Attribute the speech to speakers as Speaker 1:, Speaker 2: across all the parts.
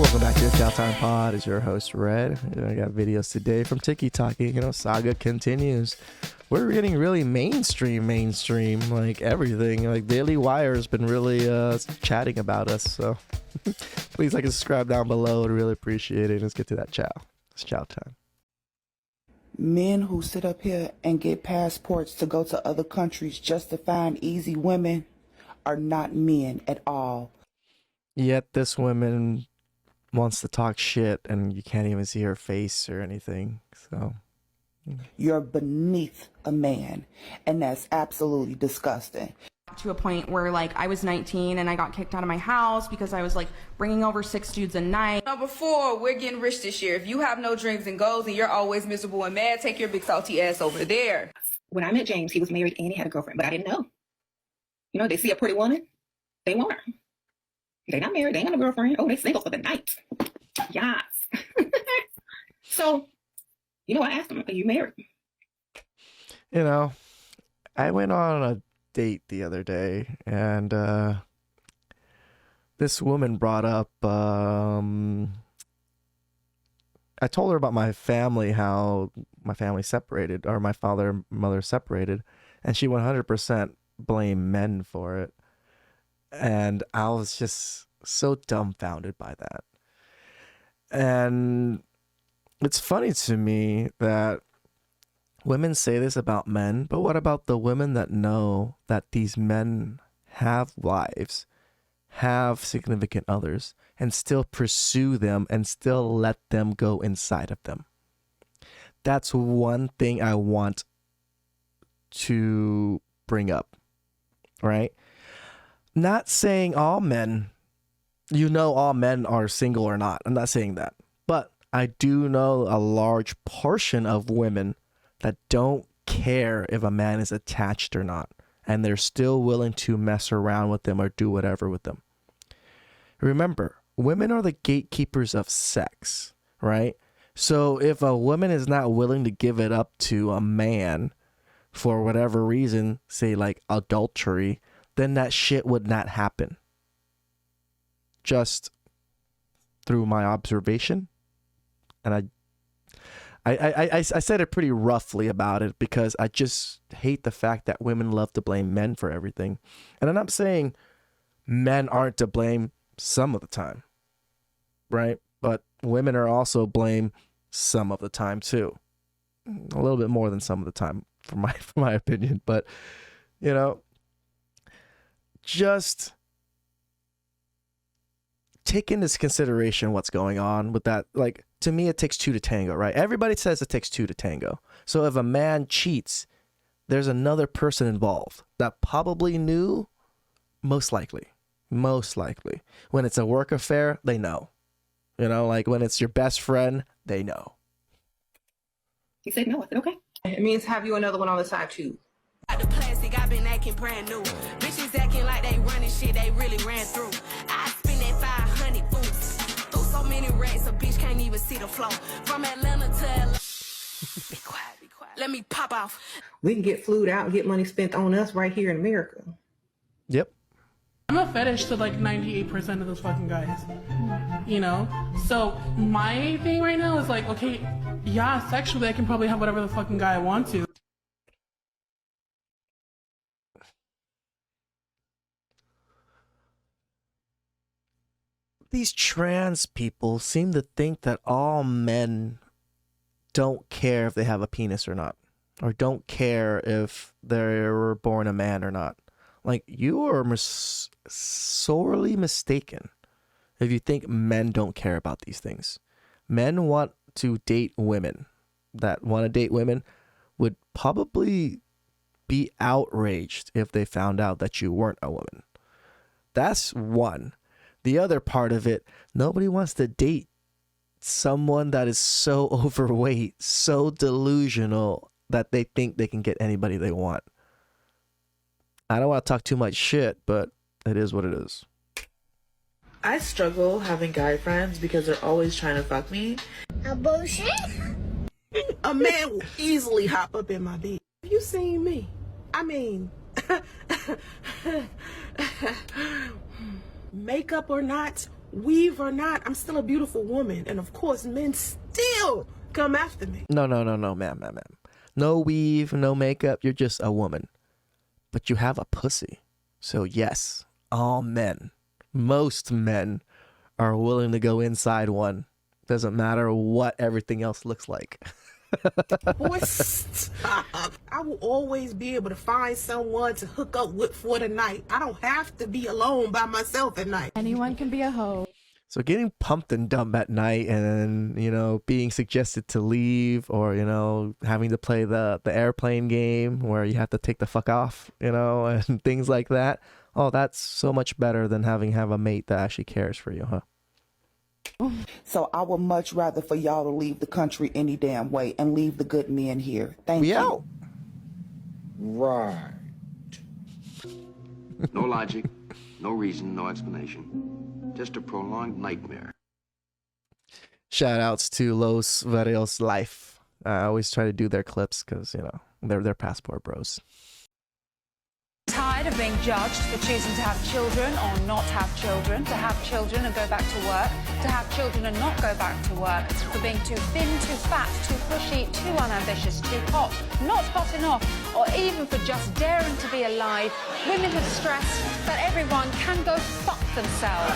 Speaker 1: Welcome back to TheChowTimePod. It's your host, Red. I got videos today from TikTok. Saga continues. We're getting really mainstream, like everything. Like Daily Wire's been really chatting about us. So please like and subscribe down below. I'd really appreciate it. Let's get to that chow. It's chow time.
Speaker 2: Men who sit up here and get passports to go to other countries just to find easy women are not men at all.
Speaker 1: Yet this woman wants to talk shit and you can't even see her face or anything. So
Speaker 2: You're beneath a man, and that's absolutely disgusting.
Speaker 3: To a point where like I was 19 and I got kicked out of my house because I was like bringing over 6 dudes a night.
Speaker 4: Number 4, we're getting rich this year. If you have no dreams and goals and you're always miserable and mad, take your big salty ass over there.
Speaker 5: When I met James, he was married and he had a girlfriend, but I didn't know. You know, they see a pretty woman, they want her. They're not married, they ain't got no girlfriend. Oh, they single for the night. Yes. So, I asked him, are you married?
Speaker 1: I went on a date the other day and this woman brought up I told her about my family, how my family separated, or my father and mother separated, and she 100% blamed men for it. And I was just so dumbfounded by that. And it's funny to me that women say this about men, but what about the women that know that these men have wives, have significant others, and still pursue them and still let them go inside of them? That's one thing I want to bring up, right? Not saying all men, all men are single or not. I'm not saying that. But I do know a large portion of women that don't care if a man is attached or not, and they're still willing to mess around with them or do whatever with them. Remember, women are the gatekeepers of sex, right? So if a woman is not willing to give it up to a man for whatever reason, say like adultery, then that shit would not happen. Just through my observation. And I said it pretty roughly about it because I just hate the fact that women love to blame men for everything. And I'm not saying men aren't to blame some of the time, right? But women are also blamed some of the time too. A little bit more than some of the time, for my opinion. But just take into consideration what's going on with that. Like, to me, it takes 2 to tango, right? Everybody says it takes 2 to tango. So if a man cheats, there's another person involved that probably knew, most likely. When it's a work affair, they know. Like when it's your best friend, they know.
Speaker 5: He said no. I said, okay.
Speaker 4: It means have you another one on the side too.
Speaker 6: The plastic, I've been acting brand new. Bitches acting like they running shit they really ran through. I spend that 500 boots. Through so many racks, a bitch can't even see the floor. From Atlanta to LA. Be quiet. Let me pop off.
Speaker 5: We can get flued out and get money spent on us right here in America.
Speaker 1: Yep.
Speaker 7: I'm a fetish to like 98% of those fucking guys. So my thing right now is like, okay, yeah, sexually I can probably have whatever the fucking guy I want to.
Speaker 1: These trans people seem to think that all men don't care if they have a penis or not, or don't care if they were born a man or not. Like, you are sorely mistaken if you think men don't care about these things. Men want to date women. That want to date women would probably be outraged if they found out that you weren't a woman. That's one. The other part of it, nobody wants to date someone that is so overweight, so delusional that they think they can get anybody they want. I don't want to talk too much shit, but it is what it is.
Speaker 8: I struggle having guy friends because they're always trying to fuck me.
Speaker 9: Abortion?
Speaker 8: A man will easily hop up in my bed. Have you seen me? I mean, makeup or not, weave or not, I'm still a beautiful woman. And of course, men still come after me.
Speaker 1: No, ma'am. No weave, no makeup. You're just a woman. But you have a pussy. So yes, all men, most men are willing to go inside one. Doesn't matter what everything else looks like.
Speaker 8: Boy, stop. I will always be able to find someone to hook up with for the night. I don't have to be alone by myself at night.
Speaker 3: Anyone can be a hoe.
Speaker 1: So getting pumped and dumb at night and, you know, being suggested to leave or, you know, having to play the airplane game where you have to take the fuck off, you know, and things like that. Oh, that's so much better than have a mate that actually cares for you, huh?
Speaker 2: So I would much rather for y'all to leave the country any damn way and leave the good men here. Thank you.
Speaker 1: Out.
Speaker 9: Right. No logic, no reason, no explanation. Just a prolonged nightmare.
Speaker 1: Shout outs to Los Varios Life. I always try to do their clips because, you know, they're passport bros.
Speaker 10: Tired of being judged for choosing to have children or not have children, to have children and go back to work, to have children and not go back to work, for being too thin, too fat, too pushy, too unambitious, too hot, not hot enough, or even for just daring to be alive. Women have stressed that everyone can go fuck themselves.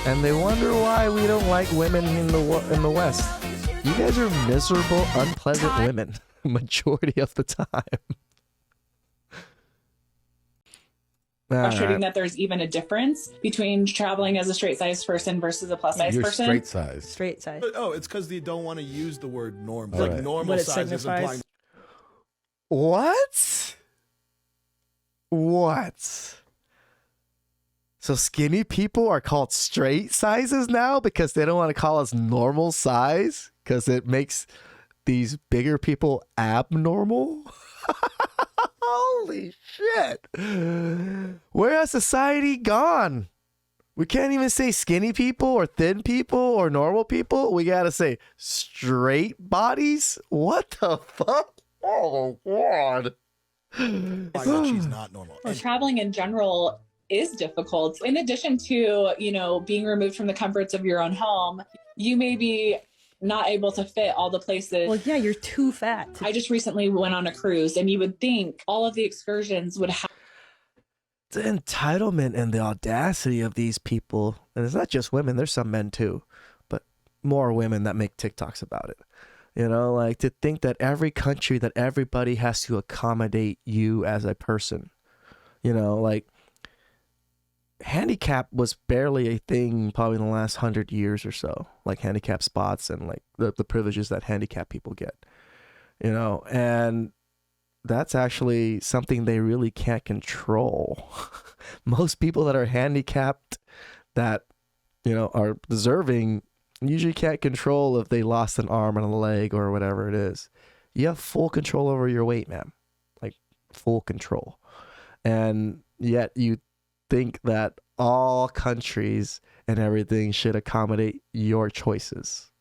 Speaker 1: And they wonder why we don't like women in the West. You guys are miserable, unpleasant women majority of the time.
Speaker 11: Frustrating that there's even a difference between traveling as a straight-sized person versus a plus-size person.
Speaker 12: Straight size.
Speaker 13: Straight size.
Speaker 12: Oh, it's because they don't want to use the word normal.
Speaker 13: Right.
Speaker 12: Like normal size is implying.
Speaker 1: What? So skinny people are called straight sizes now because they don't want to call us normal size because it makes these bigger people abnormal? Holy shit. Where has society gone? We can't even say skinny people or thin people or normal people. We gotta say straight bodies? What the fuck? Oh, God.
Speaker 12: She's not normal.
Speaker 11: Well, traveling in general is difficult. In addition to, you know, being removed from the comforts of your own home, you may be not able to fit all the places.
Speaker 13: Well, yeah, you're too fat.
Speaker 11: I just recently went on a cruise, and you would think all of the excursions would have
Speaker 1: The entitlement and the audacity of these people, and it's not just women, there's some men too, but more women that make TikToks about it. You know, like to think that every country, that everybody has to accommodate you as a person. You know, like handicap was barely a thing probably in the last 100 years or so, like handicap spots and like the privileges that handicap people get, you know, and that's actually something they really can't control. Most people that are handicapped that, you know, are deserving usually can't control if they lost an arm and a leg or whatever it is. You have full control over your weight, man, like full control. And yet you think that all countries and everything should accommodate your choices.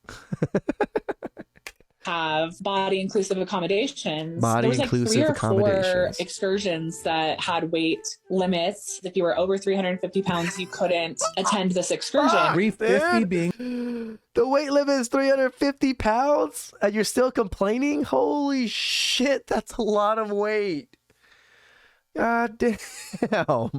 Speaker 11: have body inclusive accommodations.
Speaker 1: Body
Speaker 11: there was like
Speaker 1: inclusive
Speaker 11: 3 or 4
Speaker 1: accommodations.
Speaker 11: excursions that had weight limits. If you were over 350 pounds, you couldn't attend this excursion.
Speaker 12: 350 being
Speaker 1: the weight limit is 350 pounds and you're still complaining? Holy shit, that's a lot of weight. God damn.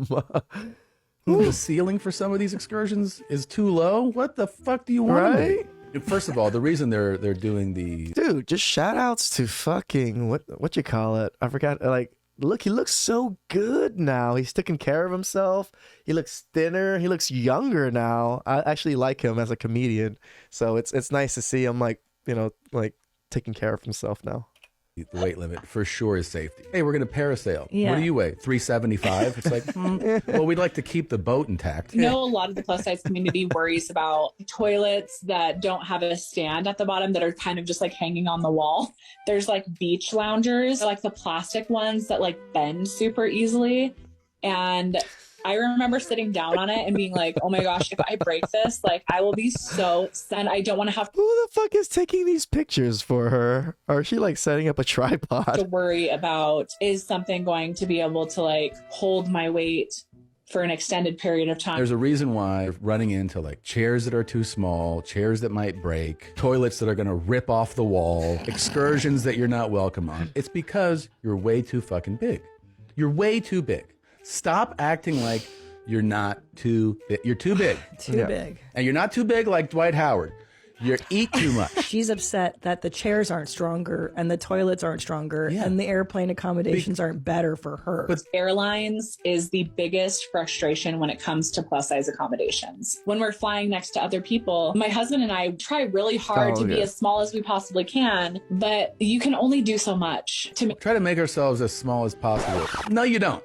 Speaker 12: the ceiling for some of these excursions is too low. What the fuck do you want?
Speaker 1: Right?
Speaker 12: First of all, the reason they're doing the
Speaker 1: Dude, just shout outs to fucking what you call it? I forgot. Like, look, he looks so good now. He's taking care of himself. He looks thinner. He looks younger now. I actually like him as a comedian. So it's nice to see him like, you know, like taking care of himself now.
Speaker 14: weight limit for sure is safety. Hey, we're going to parasail.
Speaker 13: Yeah.
Speaker 12: What do you weigh? 375? It's like, well, we'd like to keep the boat intact.
Speaker 11: You know, a lot of the plus size community worries about toilets that don't have a stand at the bottom that are kind of just like hanging on the wall. There's like beach loungers, like the plastic ones that like bend super easily. And I remember sitting down on it and being like, oh my gosh, if I break this, like I will be so sad. I don't want to have
Speaker 1: Who the fuck is taking these pictures for her? Or is she like setting up a
Speaker 11: to
Speaker 1: tripod?
Speaker 11: worry about, is something going to be able to like hold my weight for an extended period of time.
Speaker 12: There's a reason why you're running into like chairs that are too small, chairs that might break, toilets that are going to rip off the wall, excursions that you're not welcome on. It's because you're way too fucking big. You're way too big. Stop acting like you're not too big. You're too big.
Speaker 13: Too big.
Speaker 12: And you're not too big like Dwight Howard. You eat too much.
Speaker 13: She's upset that the chairs aren't stronger and the toilets aren't stronger and the airplane accommodations aren't better for her.
Speaker 11: But airlines is the biggest frustration when it comes to plus size accommodations. When we're flying next to other people, my husband and I try really hard to be as small as we possibly can, but you can only do so much.
Speaker 12: Try to make ourselves as small as possible. No, you don't.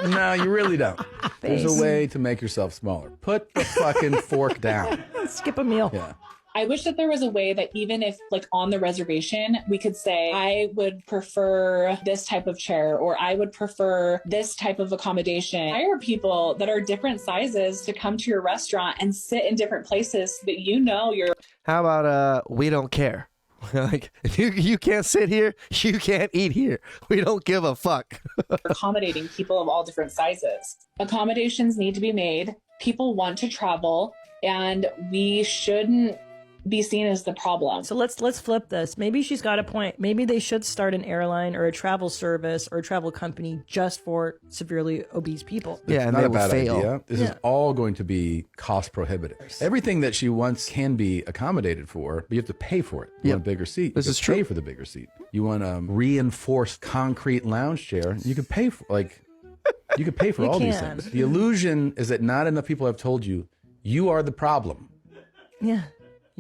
Speaker 12: No, you really don't. There's a way to make yourself smaller. Put the fucking fork down.
Speaker 13: Skip a meal.
Speaker 12: Yeah.
Speaker 11: I wish that there was a way that even if like on the reservation, we could say, I would prefer this type of chair, or I would prefer this type of accommodation. Hire people that are different sizes to come to your restaurant and sit in different places so that you know you're.
Speaker 1: How about we don't care? Like, if you can't sit here, you can't eat here. We don't give a fuck.
Speaker 11: accommodating people of all different sizes. Accommodations need to be made. People want to travel, and we shouldn't be seen as the problem.
Speaker 13: So let's flip this. Maybe she's got a point. Maybe they should start an airline or a travel service or a travel company just for severely obese people.
Speaker 1: Yeah, and
Speaker 12: not
Speaker 1: they
Speaker 12: a
Speaker 1: will
Speaker 12: bad
Speaker 1: fail.
Speaker 12: idea. This is all going to be cost prohibitive. Everything that she wants can be accommodated for, but you have to pay for it. You want a bigger seat.
Speaker 1: This
Speaker 12: you
Speaker 1: is
Speaker 12: have to pay
Speaker 1: true.
Speaker 12: for the bigger seat. You want a reinforced concrete lounge chair. You could pay for you could pay for all these things. The illusion is that not enough people have told you you are the problem.
Speaker 13: Yeah.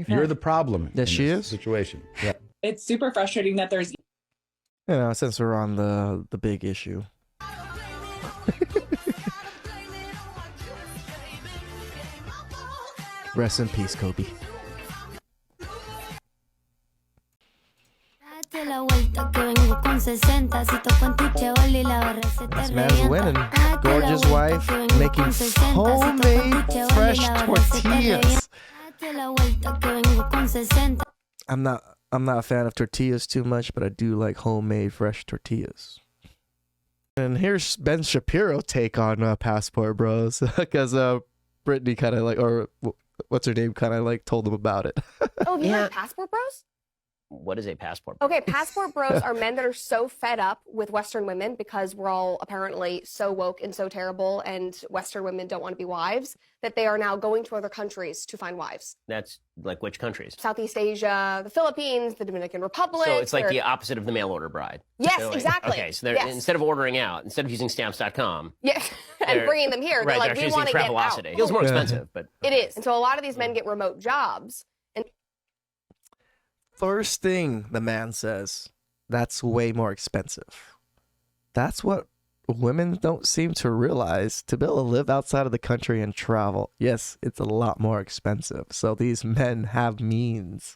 Speaker 12: You're the problem.
Speaker 1: Yes, she is.
Speaker 12: Situation. Yeah.
Speaker 11: It's super frustrating that there's.
Speaker 1: You know, since we're on the big issue. Rest in peace, Kobe.
Speaker 15: This
Speaker 1: man's winning. Gorgeous wife making homemade fresh tortillas. I'm not a fan of tortillas too much, but I do like homemade fresh tortillas. And here's Ben Shapiro take on Passport Bros, because Brittany kind of like, or what's her name, kind of like told them about it.
Speaker 16: Oh, have you heard of Passport Bros?
Speaker 17: What is a passport?
Speaker 16: Okay, passport bros are men that are so fed up with Western women because we're all apparently so woke and so terrible, and Western women don't want to be wives, that they are now going to other countries to find wives.
Speaker 17: That's like which countries?
Speaker 16: Southeast Asia, the Philippines, the Dominican Republic.
Speaker 17: So it's like the opposite of the mail order bride.
Speaker 16: Yes, exactly.
Speaker 17: Okay, so they're instead of ordering out, instead of using stamps.com.
Speaker 16: Yes, and bringing them here. They're like, we want to get out.
Speaker 17: It feels more expensive, but
Speaker 16: it is. And so a lot of these men get remote jobs. And
Speaker 1: First thing the man says, that's way more expensive. That's what women don't seem to realize. To be able to live outside of the country and travel, yes, it's a lot more expensive. So these men have means.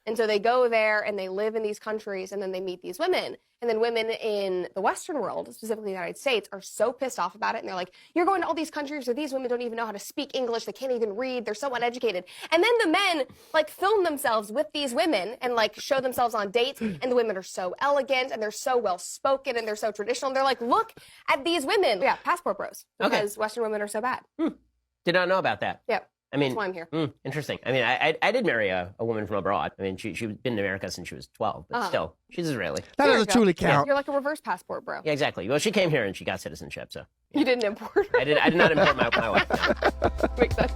Speaker 16: And so they go there and they live in these countries, and then they meet these women. And then women in the Western world, specifically the United States, are so pissed off about it. And they're like, you're going to all these countries where these women don't even know how to speak English. They can't even read. They're so uneducated. And then the men like film themselves with these women and like show themselves on dates. And the women are so elegant and they're so well spoken and they're so traditional. And they're like, look at these women. Yeah, passport bros. Because Western women are so bad.
Speaker 17: did not know about that.
Speaker 16: Yeah.
Speaker 17: I mean,
Speaker 16: that's why I'm here.
Speaker 17: Interesting. I mean, I did marry a woman from abroad. I mean, she's been in America since she was 12, but still, she's Israeli.
Speaker 1: That doesn't truly count.
Speaker 16: You're like a reverse passport, bro.
Speaker 17: Yeah, exactly. Well, she came here and she got citizenship, so.
Speaker 16: You didn't import her.
Speaker 17: I did not import my wife.
Speaker 16: Makes sense.